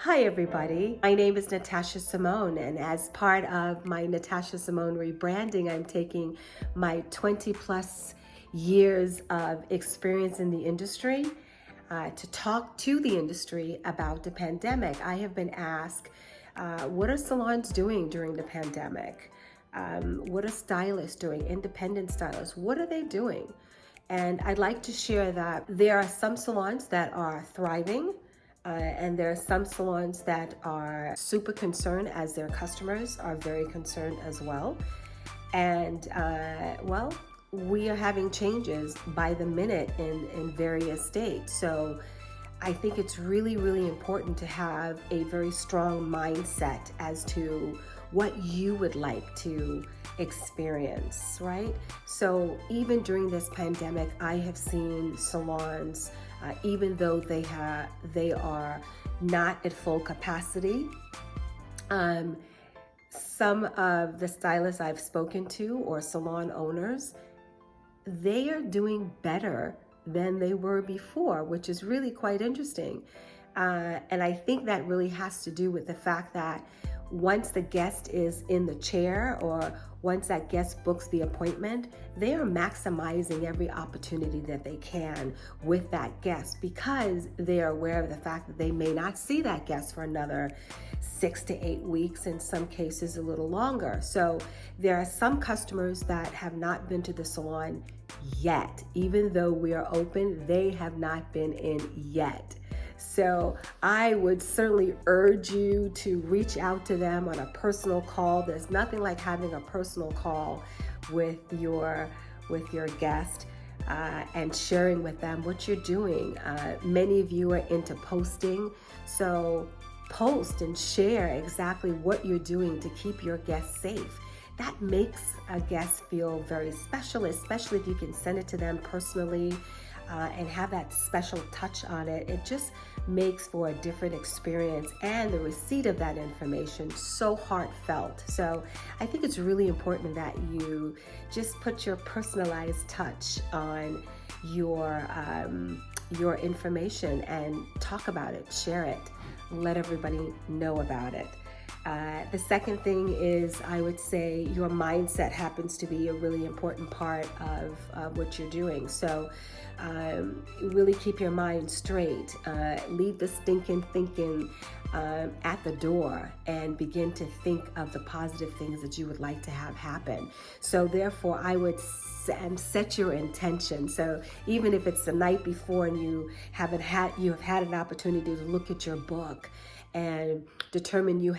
Hi everybody, my name is Natasha Simone, and as part of my Natasha Simone rebranding, I'm taking my 20 plus years of experience in the industry to talk to the industry about the pandemic. I have been asked, what are salons doing during the pandemic? What are stylists doing, independent stylists? What are they doing? And I'd like to share that there are some salons that are thriving, and there are some salons that are super concerned, as their customers are very concerned as well. And we are having changes by the minute in various states. So I think it's really, really important to have a very strong mindset as to what you would like to experience, right? So even during this pandemic, I have seen salons, even though they are not at full capacity. Some of the stylists I've spoken to or salon owners, they are doing better than they were before, which is really quite interesting. And I think that really has to do with the fact that once the guest is in the chair or once that guest books the appointment, they are maximizing every opportunity that they can with that guest because they are aware of the fact that they may not see that guest for another 6 to 8 weeks, in some cases a little longer. So there are some customers that have not been to the salon yet. Even though we are open, they have not been in yet. So I would certainly urge you to reach out to them on a personal call. There's nothing like having a personal call with your guest and sharing with them what you're doing. Many of you are into posting, so post and share exactly what you're doing to keep your guests safe. That makes a guest feel very special, especially if you can send it to them personally and have that special touch on it. It just makes for a different experience, and the receipt of that information so heartfelt. So I think it's really important that you just put your personalized touch on your information and talk about it, share it, let everybody know about it. The second thing is, I would say your mindset happens to be a really important part of what you're doing. So really keep your mind straight. Leave the stinking thinking at the door and begin to think of the positive things that you would like to have happen. So therefore, I would set your intention. So even if it's the night before and you have had an opportunity to look at your book and determine you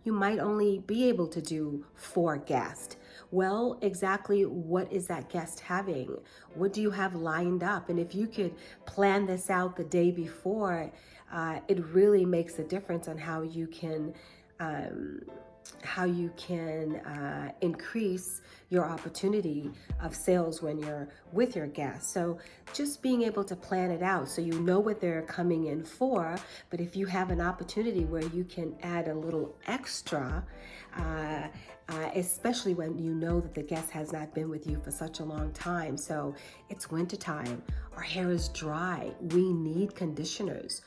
might only be able to do 4 guests. Well, exactly what is that guest having? What do you have lined up? And if you could plan this out the day before, it really makes a difference on how you can increase your opportunity of sales when you're with your guests. So just being able to plan it out so you know what they're coming in for, but if you have an opportunity where you can add a little extra, especially when you know that the guest has not been with you for such a long time. So it's wintertime, our hair is dry, we need conditioners.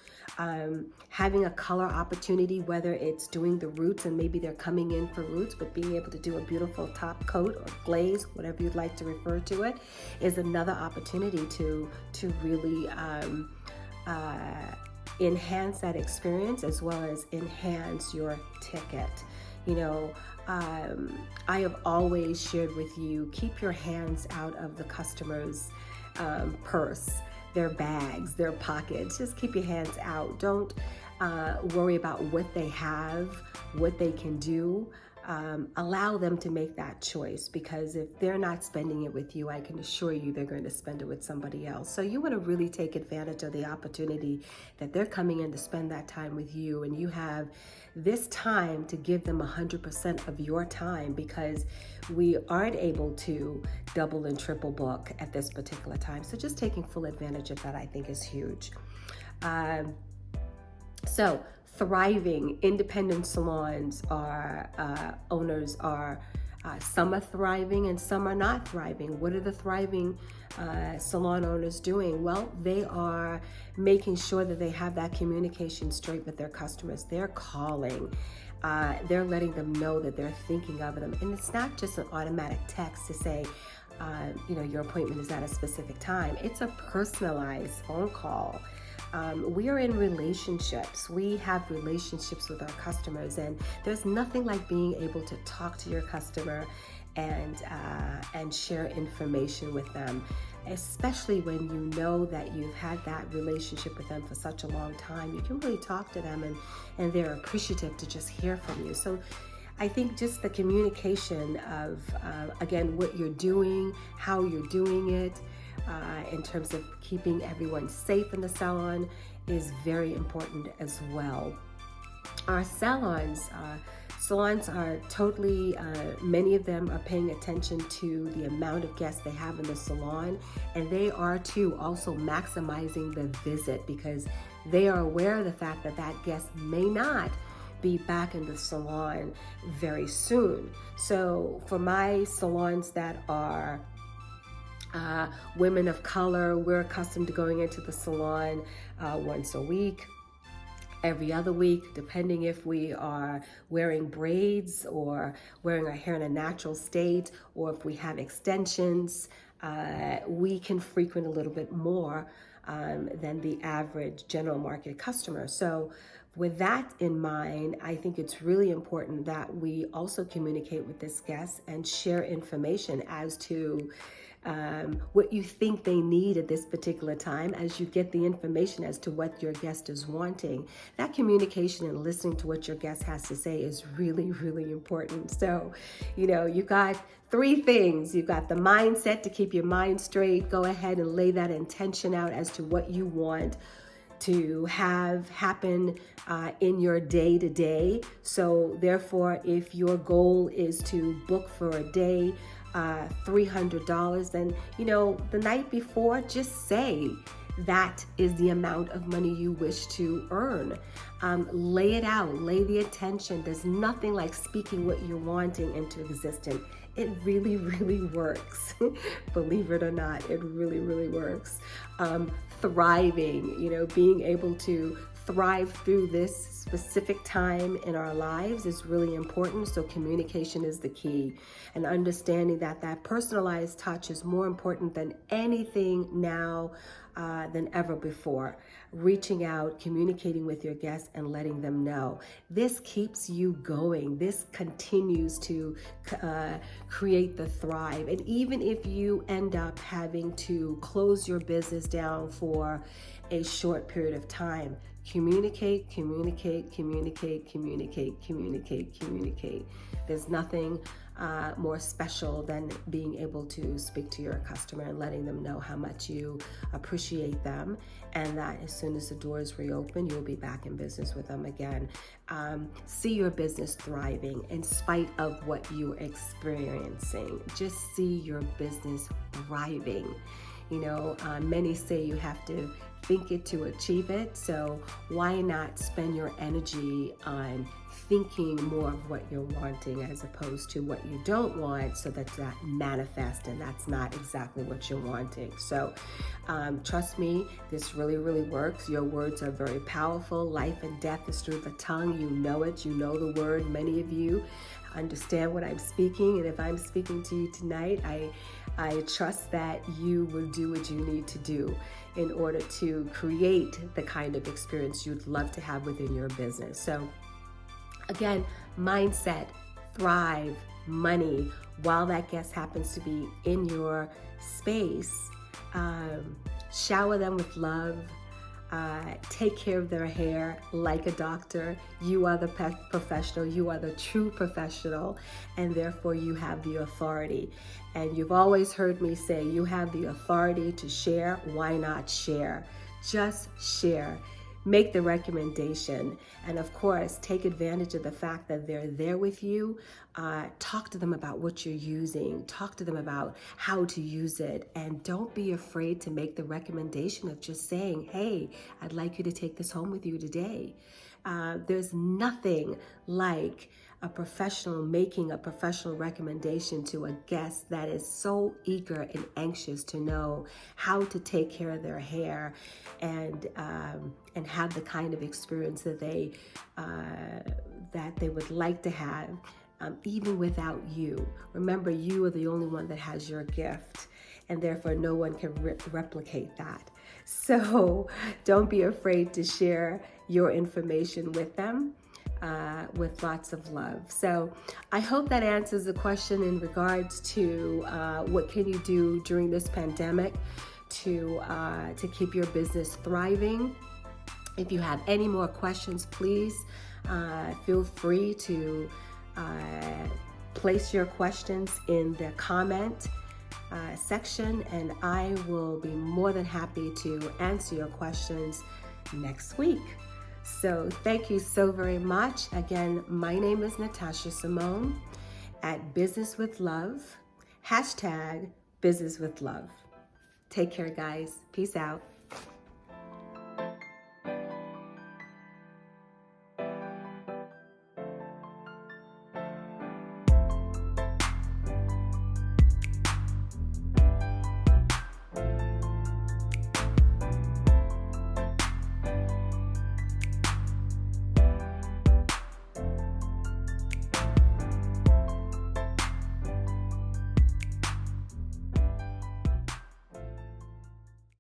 Having a color opportunity, whether it's doing the roots and maybe they're coming in for roots, but being able to do a beautiful top coat or glaze, whatever you'd like to refer to it, is another opportunity to really enhance that experience as well as enhance your ticket. You know, I have always shared with you, keep your hands out of the customer's purse, their bags, their pockets. Just keep your hands out. Don't worry about what they have, what they can do. Allow them to make that choice, because if they're not spending it with you, I can assure you they're going to spend it with somebody else. So you want to really take advantage of the opportunity that they're coming in to spend that time with you, and you have this time to give them 100% of your time, because we aren't able to double and triple book at this particular time. So just taking full advantage of that, I think, is huge. So thriving independent salons owners are Some are thriving and some are not thriving. What are the thriving salon owners doing? Well, they are making sure that they have that communication straight with their customers. They're calling. They're letting them know that they're thinking of them. And it's not just an automatic text to say, your appointment is at a specific time. It's a personalized phone call. We are in relationships. We have relationships with our customers, and there's nothing like being able to talk to your customer and share information with them, especially when you know that you've had that relationship with them for such a long time. You can really talk to them, and they're appreciative to just hear from you. So I think just the communication of, again, what you're doing, how you're doing it, in terms of keeping everyone safe in the salon is very important as well. Our salons are totally, many of them are paying attention to the amount of guests they have in the salon, and they are too also maximizing the visit because they are aware of the fact that that guest may not be back in the salon very soon. So for my salons that are women of color, we're accustomed to going into the salon once a week, every other week, depending if we are wearing braids or wearing our hair in a natural state, or if we have extensions, we can frequent a little bit more than the average general market customer. So with that in mind, I think it's really important that we also communicate with this guest and share information as to what you think they need at this particular time as you get the information as to what your guest is wanting. That communication and listening to what your guest has to say is really, really important. So, you got three things. You've got the mindset to keep your mind straight. Go ahead and lay that intention out as to what you want to have happen in your day-to-day. So therefore, if your goal is to book for a day, $300, then, the night before, just say that is the amount of money you wish to earn. Lay it out, lay the intention. There's nothing like speaking what you're wanting into existence. It really, really works. Believe it or not, it really, really works. Thriving, being able to thrive through this specific time in our lives is really important. So communication is the key, and understanding that that personalized touch is more important than anything now than ever before. Reaching out, communicating with your guests, and letting them know. This keeps you going. This continues to create the thrive. And even if you end up having to close your business down for a short period of time, communicate, communicate, communicate, communicate, communicate, communicate. There's nothing more special than being able to speak to your customer and letting them know how much you appreciate them, and that as soon as the doors reopen, you'll be back in business with them again. See your business thriving in spite of what you're experiencing. Just see your business thriving. Many say you have to think it to achieve it. So why not spend your energy on thinking more of what you're wanting as opposed to what you don't want, so that manifests and that's not exactly what you're wanting. So trust me, this really, really works. Your words are very powerful. Life and death is through the tongue. You know it. You know the word. Many of you understand what I'm speaking, and if I'm speaking to you tonight, I trust that you will do what you need to do in order to create the kind of experience you'd love to have within your business. So again, mindset, thrive, money, while that guest happens to be in your space, shower them with love, take care of their hair like a doctor. You are the professional, you are the true professional, and therefore you have the authority. And you've always heard me say, you have the authority to share. Why not share? Just share. Make the recommendation, and of course, take advantage of the fact that they're there with you. Talk to them about what you're using. Talk to them about how to use it, and don't be afraid to make the recommendation of just saying, hey, I'd like you to take this home with you today. There's nothing like a professional making a professional recommendation to a guest that is so eager and anxious to know how to take care of their hair and have the kind of experience that they would like to have, even without you. Remember, you are the only one that has your gift, and therefore no one can replicate that. So don't be afraid to share your information with them with lots of love. So I hope that answers the question in regards to what can you do during this pandemic to keep your business thriving. If you have any more questions, please feel free to place your questions in the comment section, and I will be more than happy to answer your questions next week. So thank you so very much. Again, my name is Natasha Simone at Business with Love, #Business with Love. Take care, guys. Peace out.